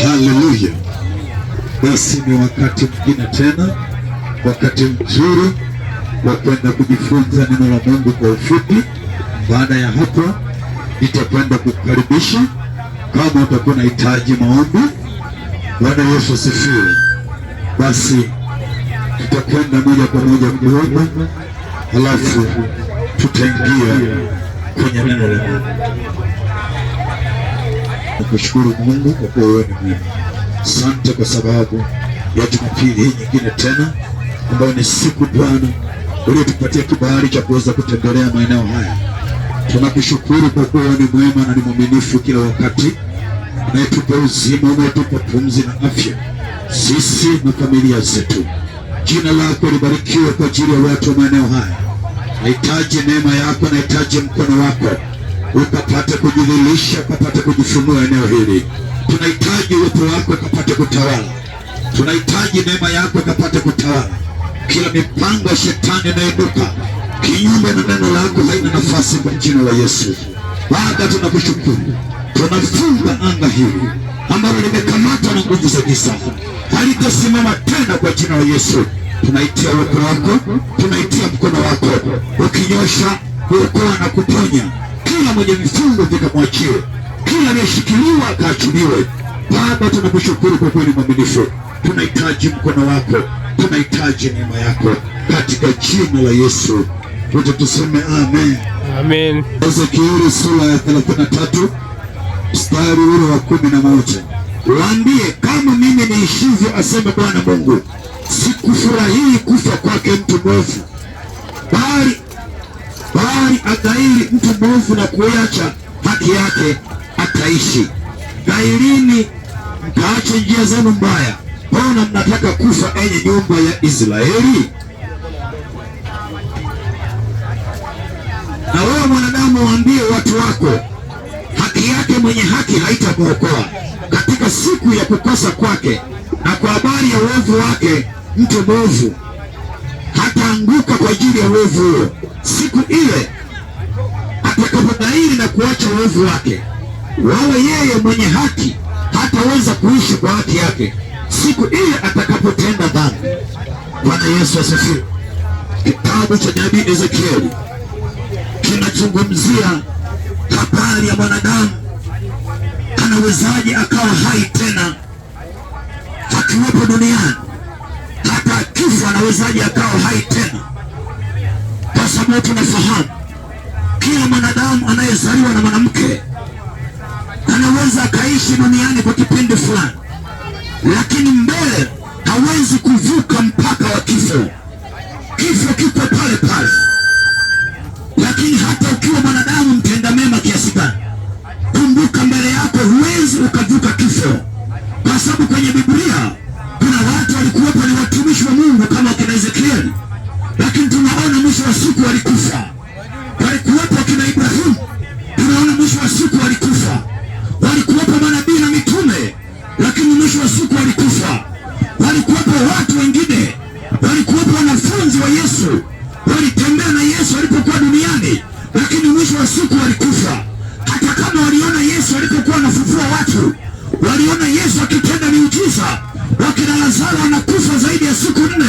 Haleluya. Basi ni wakati mwingine tena, wakati mzuri wa kwenda kujifunza neno la Mungu kwa ufupi. Baada ya hapo nitakwenda kukaribisha kama utakuwa unahitaji maombi. Bwana Yesu asifiwe. Basi tutakwenda moja kwa moja kuomba, halafu tutaingia kwenye neno la Mungu. Nakushukuru Mungu kwa kuwa wewe ni mwema. Asante kwa sababu ya Jumapili hii nyingine tena ambayo ni siku Bwana uliotupatia kibali cha kuweza kutembelea maeneo haya. Tunakushukuru kwa kuwa ni mwema na ni mwaminifu kila wakati, unayetupa uzima, unayetupa pumzi na afya sisi na familia zetu. Jina lako libarikiwe kwa ajili ya watu wa maeneo haya. Nahitaji neema yako, nahitaji mkono wako ukapate kujidhihirisha, ukapate kujifunua eneo hili. Tunahitaji uwepo wako ukapate kutawala, tunahitaji neema yako ukapate kutawala. Kila mipango ya shetani inayoinuka kinyume na neno lako haina nafasi kwa jina la Yesu. Baba, tunakushukuru, tunafunga anga hili ambalo limekamatwa na nguvu za giza, halitasimama tena kwa jina la Yesu. Tunaitia uwepo wako, tunaitia mkono wako ukinyosha, kuokoa na kuponya. Kila mwenye vifungo vikamwachie, kila aliyeshikiliwa akaachiliwe. Baba, tunakushukuru kwa kweli mwaminifu. Tunahitaji mkono wako, tunahitaji neema yako katika jina la Yesu. Wote tuseme amen. Amen. Ezekieli sura ya 33 mstari ule wa 11. Waambie, kama mimi niishivyo, aseme Bwana Mungu, sikufurahii kufa kwake mtu mwovu, bali agairi mtu mwovu na kuacha haki yake ataishi. Gairini mkaache njia zenu mbaya. Mbona mnataka kufa, enyi nyumba ya Israeli? Na wewe mwanadamu, waambie watu wako, haki yake mwenye haki haitamwokoa katika siku ya kukosa kwake, na kwa habari ya uovu wake mtu mwovu hataanguka kwa ajili ya uovu huo. Siku ile atakapogairi na kuacha uovu wake, wawe yeye mwenye haki hataweza kuishi kwa haki yake siku ile atakapotenda dhambi. Bwana Yesu asifiwe. Kitabu cha nabii Ezekieli kinazungumzia habari ya mwanadamu anawezaje akawa hai tena akiwepo duniani. Hata akifa anawezaje akawa hai tena? Kwa sababu tunafahamu kila mwanadamu anayezaliwa na mwanamke anaweza akaishi duniani kwa kipindi fulani, lakini mbele hawezi kuvuka mpaka wa kifo. Kifo kipo pale pale. Lakini hata ukiwa mwanadamu mtenda mema kiasi gani, kumbuka mbele yako huwezi ukavuka kifo, kwa sababu kwenye Biblia kuna watu walikuwepo ni watumishi wa Mungu kama kina Ezekieli, lakini tunaona mwisho wa siku walikufa. Walikuwepo kina Ibrahimu, tunaona mwisho wa siku walikufa. Walikuwepo manabii na mitume, lakini mwisho wa siku walikufa. Walikuwepo watu wengine, walikuwepo wanafunzi wa Yesu, walitembea na Yesu alipokuwa duniani, lakini mwisho wa siku walikufa. Hata kama waliona Yesu alipokuwa anafufua watu, waliona Yesu akitenda miujiza, wakina Lazaro anakufa zaidi ya siku 4,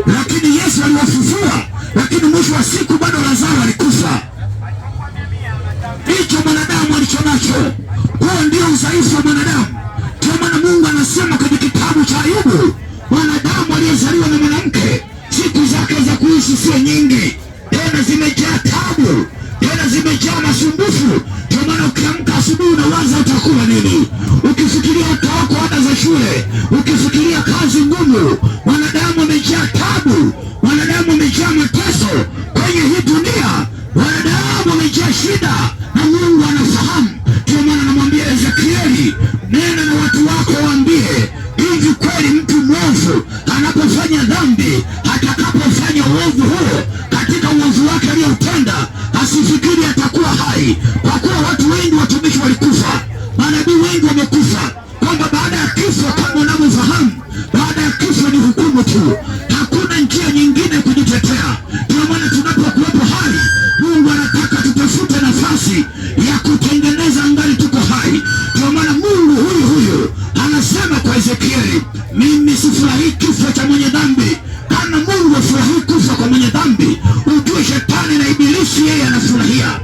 lakini Yesu aliwafufua, lakini mwisho wa siku bado Lazaro alikufa. Hicho mwanadamu alichonacho, huo ndio udhaifu wa mwanadamu. Ndio maana Mungu anasema kwenye kitabu cha Ayubu, mwanadamu aliyezaliwa na mwanamke siku zake za kuishi sio nyingi, tena zimejaa tabu, tena zimejaa masumbufu. Ndio maana ukiamka asubuhi unawaza utakula nini, ukifikiria utawako ada za shule, ukifikiria kazi ngumu. Wanadamu wamejaa tabu, wanadamu wamejaa mateso kwenye hii dunia, wanadamu wamejaa shida, na Mungu anafahamu. Ndio maana anamwambia Ezekieli, nena na watu wako waambie, hivi kweli mtu mwovu anapofanya dhambi, atakapofanya uovu huo, katika uovu wake aliyoutenda, asifikiri atakuwa hai. Kwa kuwa watu wengi watumishi walikufa, manabii wengi wamekufa, kwamba baada ya kifo, kama unavyofahamu, baada ya kifo ni hukumu tu, hakuna njia nyingine kujitetea. Ndio maana tunapokuwepo hai, Mungu anataka tutafute nafasi ya kutengeneza angali tuko hai. Ndio maana Mungu huyu anasema Ezekieli, mimi sifurahi kifo cha mwenye dhambi. Kama Mungu afurahi kufa kwa mwenye dhambi, ujue shetani na ibilisi yeye anafurahia.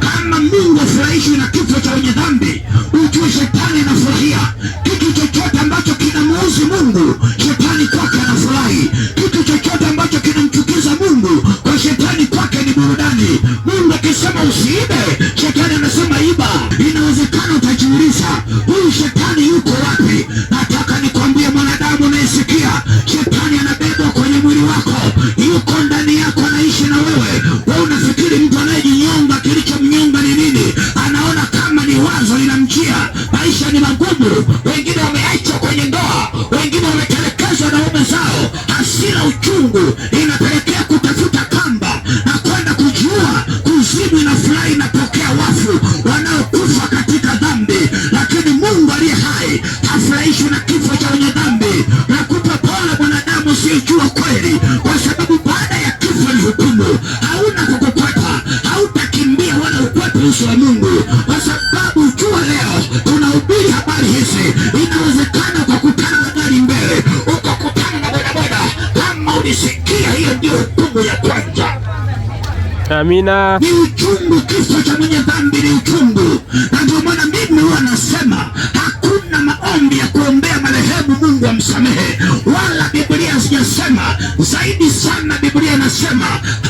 Kama Mungu afurahishwi na kifo cha mwenye dhambi, ujue shetani anafurahia. Kitu chochote ambacho kinamuuzi Mungu, shetani kwake anafurahi. Kitu chochote ambacho kinamchukiza Mungu, kwa shetani kwake ni burudani. Mungu akisema usiibe, shetani anasema iba. Inawezekana utajiuliza, huyu shetani yuko wapi? Nataka nikwambie mwanadamu unayesikia, shetani anabebwa kwenye mwili wako, yuko ndani yako, anaishi na wewe. Wewe unafikiri mtu anayejinyonga, kilichomnyonga ni nini? Anaona kama ni wazo linamjia. Maisha ni magumu, wengine wameachwa kwenye ndoa, wengine wametelekezwa na waume zao. Hasira, uchungu inapelekea kutafuta kamba na kwenda kujiua. Kuzimu inafurahi inapokea wafu wanaokufa katika dhambi, lakini Mungu aliye hai hafurahishwi na kifo cha wenye dhambi. Nakupa pole mwanadamu usiyejua kweli, kwa sababu baada ya kifo ni hukumu. Hauna kukukwepa, hautakimbia wala ukwepe uso wa Mungu, kwa sababu jua leo tunahubiri habari hizi. Inawezekana ukakutana na gari mbele, ukakutana na bodaboda. Kama ulisikia, hiyo ndio hukumu ya kwanza. Amina. Ni uchungu, kifo cha mwenye dhambi ni uchungu. Na ndio maana mimi huwa nasema hakuna maombi ya kuombea marehemu Mungu amsamehe, wala Biblia sijasema. Zaidi sana Biblia inasema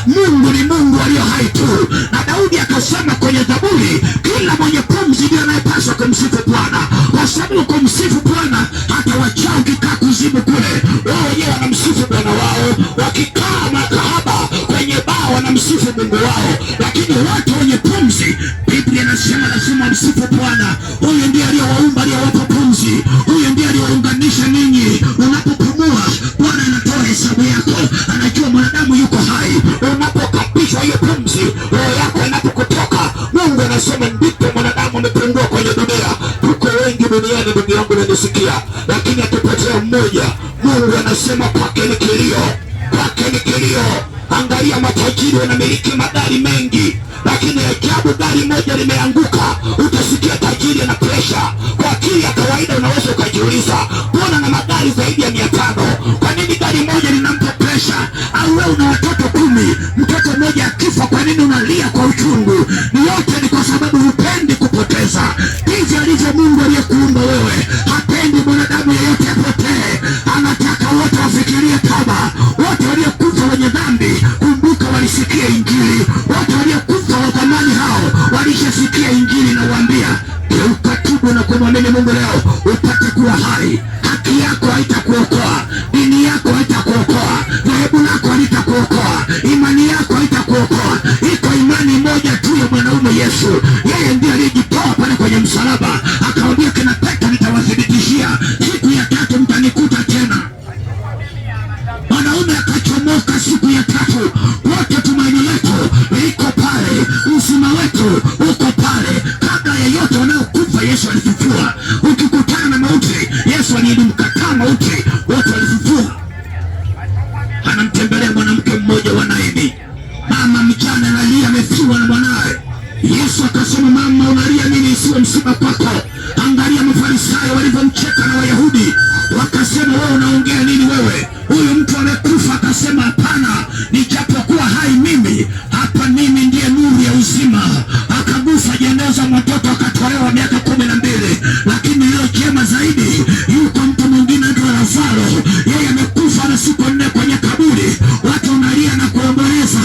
Mungu ni Mungu aliye hai tu. Na Daudi akasema kwenye Zaburi, kila mwenye pumzi ndiye anayepaswa kumsifu Bwana, kwa sababu kumsifu Bwana hata wachao ukikaa kuzimu kule, wao wenyewe wanamsifu Bwana wao. Wakikaa makahaba kwenye baa wanamsifu Mungu wao. Lakini watu wenye pumzi, Biblia inasema lazima msifu Bwana. Huyu ndiye aliyewaumba, aliyewapa pumzi. Huyu ndiye aliyewaunganisha ninyi. Unapopumua, Bwana anatoa hesabu yako, anajua mwanadamu yuko hai. Unapokapishwa hiyo pumzi, roho yako inapokutoka, Mungu anasema ndipo mwanadamu amepungua kwenye dunia. Tuko wengi duniani, ndugu yangu unanisikia, lakini atupatia mmoja. Mungu anasema kwake ni kilio, kwake ni kilio. Angalia matajiri wanamiliki magari mengi, lakini ajabu gari moja limeanguka, utasikia tajiri ana presha. Kwa akili ya kawaida unaweza ukajiuliza, mbona na magari zaidi ya 500, kwa nini gari moja linampa presha? Au wewe una watoto 10, mtoto mmoja akifa, kwa nini unalia kwa uchungu? Ni yote ni kwa sababu hupendi kupoteza. Ndivyo alivyo Mungu aliyekuumba wewe. Hapendi mwanadamu yeyote apotee, anataka wote wafikirie toba. Wote waliokufa wenye dhambi, kumbuka, walisikia Injili. Wote waliokufa wa zamani hao walishasikia Injili. Na uambia, geuka, tubu na kumwamini Mungu leo upate kuwa hai. Haki yako haitakuokoa, dini yako haitakuokoa, dhehebu lako halitakuokoa, imani yako haitakuokoa. Iko imani moja tu ya mwanaume Yesu. Yeye ndiye aliyejitoa pale kwenye msalaba, akamwambia kina Petro, nitawathibitishia siku ya 3 mtanikuta tena. Mwanaume akachomoka siku ya 3. Wote tumaini letu liko pale, uzima wetu uko pale. Kabla ya yote wanaokufa, Yesu alifufua. Ukikutana na mauti, Yesu alimkataa mauti, wote walifufua. Anamtembelea mwanamke mmoja wa Naini, mama mjane analia, amefiwa na mwanae. Yesu akasema, mama, unalia nini? Isiwe msiba kwako. Angalia Mafarisayo walivyomcheka na Wayahudi, wakasema, wewe unaongea nini wewe? Huyu mtu amekufa. Akasema, hapana, nijapokuwa hai mimi, hapa mimi ndiye nuru ya uzima. Akagusa jeneza, mtoto akatolewa miaka 12. Lakini leo jema zaidi, yuko mtu mwingine anaitwa Lazaro. Yeye amekufa na siku 4 kwenye kaburi. Watu wanalia na kuomboleza.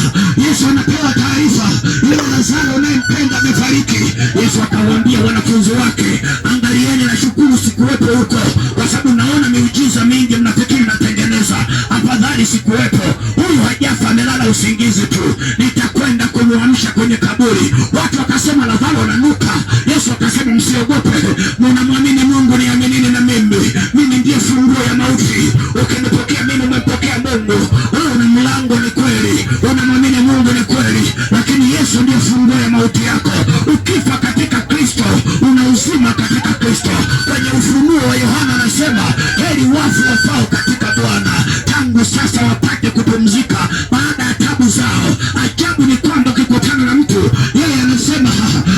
Yesu anapewa taarifa, yule Lazaro unayempenda amefariki. Yesu akawaambia wanafunzi wake, angalieni na shukuru sikuwepo huko, kwa sababu naona miujiza mingi mnafikiri natengeneza. Afadhali sikuwepo. Huyu hajafa, amelala usingizi tu, nitakwenda kumwamsha kwenye kaburi. Watu wakasema, Lazaro ananuka. Yesu akasema, msiogope, mnamwamini Mungu, niaminini na mimi. Mimi ndiye funguo ya mauti. Ukinipokea mimi, umempokea Mungu. Wewe ni mlango, ni kweli. Unamwamini Mungu, ni kweli, lakini Yesu ndiye funguo ya mauti yako. Ukifa katika Kristo, una uzima katika Kristo. Kwenye Ufunuo wa Yohana anasema, heri wafu wafao katika Bwana, tangu sasa wapate kupumzika baada ya tabu zao. Ajabu ni kwamba ukikutana na mtu, yeye anasema,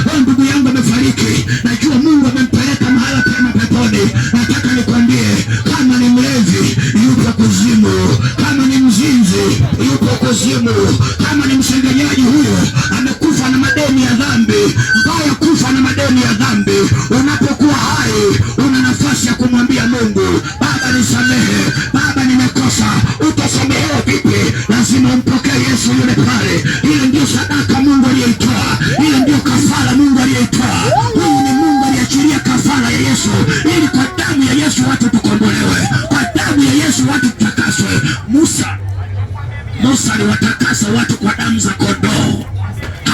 wewe ndugu yangu amefariki, najua Mungu amempeleka mahala pema peponi. nataka nikwambie, kama ni mlevi yupo kuzimu, kama ni mzinzi yupo kuzimu, kama ni msengenyaji huyo amekufa na madeni ya dhambi. Mbaya kufa na madeni ya dhambi. Unapokuwa hai una nafasi ya kumwambia Mungu, Baba nisamehe, Baba nimekosa. Utasamehewa vipi? Lazima umpokee Yesu yule pale. Ile ndio sadaka Mungu aliyeitoa, ile ndio kafara Mungu aliyeitoa. Huyu ni Mungu aliachilia kafara ya Yesu, ili kwa damu ya Yesu watu tukombolewe, kwa damu ya Yesu watu tutakaswe. Musa aliwatakasa watu kwa damu za kondoo.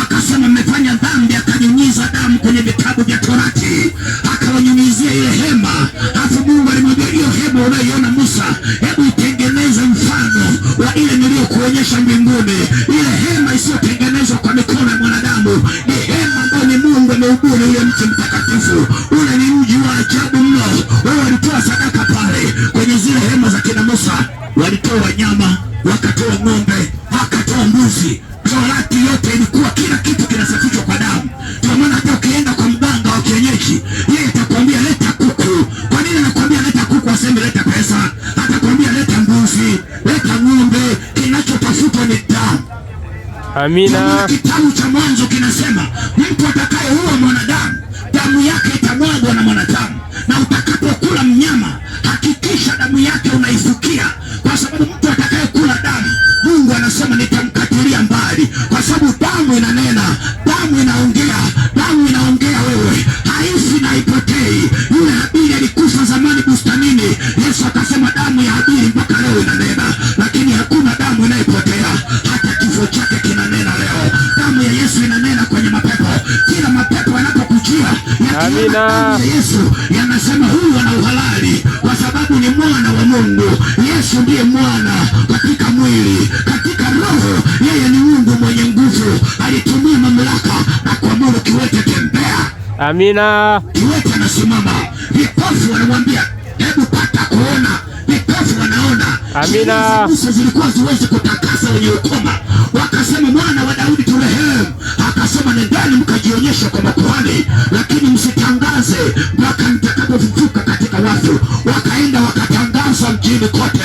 Akasema mmefanya dhambi, akanyunyiza damu kwenye vitabu vya Torati, akawanyunyizia ile hema. Alafu Mungu alimwambia, hiyo hema unayoiona Musa, hebu itengeneze mfano wa ile niliyokuonyesha mbinguni. Ile hema isiyotengenezwa kwa mikono ya mwanadamu, ni hema ambayo ni Mungu ameubuni ule mti mtakatifu. Ule ni mji wa ajabu mno. Wao walitoa sadaka pale kwenye zile hema za kina Musa. Walitoa wanyama, wakatoa ng'ombe, wakatoa mbuzi. Torati yote ilikuwa kila kitu kinasafishwa kwa damu. Ndio maana hata ukienda kwa mganga wa kienyeji, yeye atakwambia leta kuku. Kwa nini anakuambia leta kuku? Aseme leta pesa. Atakwambia leta mbuzi, leta ng'ombe. Kinachotafutwa ni damu. Amina. Kitabu cha Mwanzo kinasema mtu atakayeua mwanadamu, damu yake itamwagwa na mwanadamu. Na utakapokula mnyama, hakikisha damu yake unaifukia, kwa sababu mtu atakayekula damu, Mungu anasema nitamkatilia mbali, kwa sababu damu inanena, damu inaongea, damu inaongea wewe, haifi na haipotei. Yule Habili alikufa zamani bustanini. Yesu akasema damu ya Habili mpaka leo inanena, lakini hakuna damu inayopotea. Hata kifo chake kinanena leo. Damu ya Yesu inanena kwenye mapepo. Kila mapepo yanapokujia yakiona damu ya Yesu yanasema huyu ana uhalali, kwa sababu ni mwana wa Mungu. Yesu ndiye mwana katika mwili, katika roho yeye ni Mungu mwenye nguvu. Alitumia mamlaka na kuamuru kiwete tembea. Amina. Kiwete anasimama, vipofu wanamwambia hebu pata kuona, vipofu wanaona. Amina. Musa zilikuwa ziwezi kutakasa wenye ukoma. Wakasema mwana wa Daudi turehemu. Akasema nendeni mkajionyesha kwa makuhani, lakini msitangaze mpaka nitakapofufuka katika wafu. Wakaenda wakatangaza mjini kote.